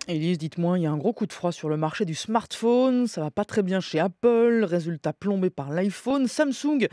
Élise, dites-moi, il y a un gros coup de froid sur le marché du smartphone. Ça va pas très bien chez Apple. Résultat plombé par l'iPhone. Samsung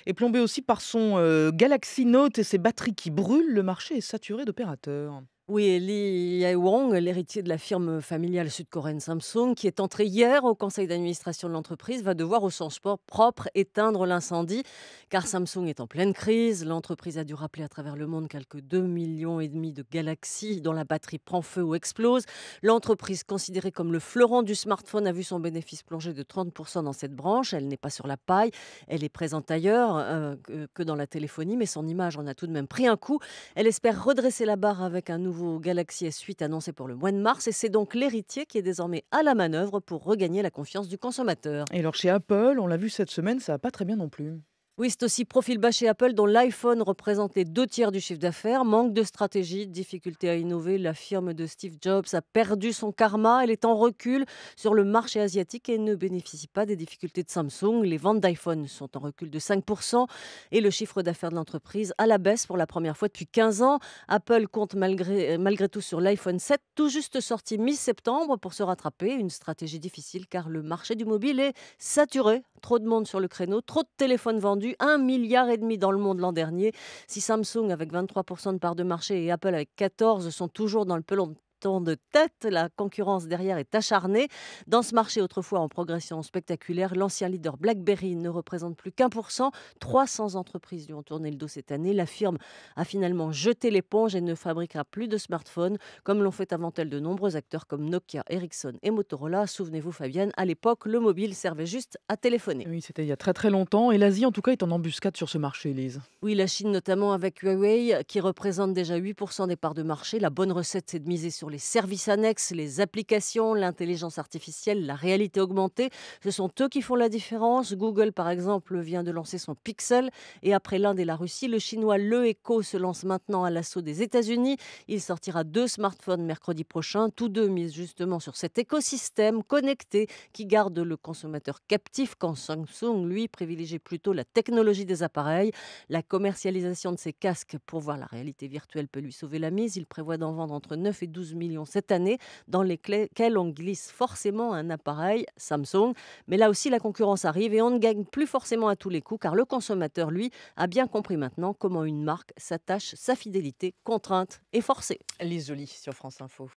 est plombé aussi par son Galaxy Note et ses batteries qui brûlent. Le marché est saturé d'opérateurs. Oui, et Lee Jae-wong, l'héritier de la firme familiale sud-coréenne Samsung, qui est entré hier au conseil d'administration de l'entreprise, va devoir au sens propre éteindre l'incendie, car Samsung est en pleine crise. L'entreprise a dû rappeler à travers le monde quelques 2,5 millions de Galaxy dont la batterie prend feu ou explose. L'entreprise, considérée comme le fleuron du smartphone, a vu son bénéfice plonger de 30% dans cette branche. Elle n'est pas sur la paille, elle est présente ailleurs que dans la téléphonie, mais son image en a tout de même pris un coup. Elle espère redresser la barre avec un nouveau Galaxy S8 annoncé pour le mois de mars et c'est donc l'héritier qui est désormais à la manœuvre pour regagner la confiance du consommateur. Et alors chez Apple, on l'a vu cette semaine, ça va pas très bien non plus. Oui, c'est aussi profil bas chez Apple, dont l'iPhone représente les 2 tiers du chiffre d'affaires. Manque de stratégie, difficulté à innover. La firme de Steve Jobs a perdu son karma. Elle est en recul sur le marché asiatique et ne bénéficie pas des difficultés de Samsung. Les ventes d'iPhone sont en recul de 5% et le chiffre d'affaires de l'entreprise à la baisse pour la première fois depuis 15 ans. Apple compte malgré tout sur l'iPhone 7, tout juste sorti mi-septembre, pour se rattraper. Une stratégie difficile car le marché du mobile est saturé. Trop de monde sur le créneau, trop de téléphones vendus, 1,5 milliard dans le monde l'an dernier. Si Samsung avec 23% de part de marché et Apple avec 14 sont toujours dans le peloton de tête, la concurrence derrière est acharnée. Dans ce marché autrefois en progression spectaculaire, l'ancien leader BlackBerry ne représente plus qu'1%. 300 entreprises lui ont tourné le dos cette année. La firme a finalement jeté l'éponge et ne fabriquera plus de smartphones, comme l'ont fait avant elle de nombreux acteurs comme Nokia, Ericsson et Motorola. Souvenez-vous Fabienne, à l'époque, le mobile servait juste à téléphoner. Oui, c'était il y a très très longtemps. Et l'Asie, en tout cas, est en embuscade sur ce marché, Élise. Oui, la Chine notamment avec Huawei qui représente déjà 8% des parts de marché. La bonne recette, c'est de miser sur les services annexes, les applications, l'intelligence artificielle, la réalité augmentée. Ce sont eux qui font la différence. Google, par exemple, vient de lancer son Pixel. Et après l'Inde et la Russie, le chinois Le Echo se lance maintenant à l'assaut des États-Unis. Il sortira 2 smartphones mercredi prochain. Tous deux misent justement sur cet écosystème connecté qui garde le consommateur captif quand Samsung, lui, privilégie plutôt la technologie des appareils. La commercialisation de ces casques pour voir la réalité virtuelle peut lui sauver la mise. Il prévoit d'en vendre entre 9 et 12 millions cette année, dans lesquels on glisse forcément un appareil Samsung. Mais là aussi, la concurrence arrive et on ne gagne plus forcément à tous les coups, car le consommateur, lui, a bien compris maintenant comment une marque s'attache sa fidélité contrainte et forcée. Lise Joly sur France Info.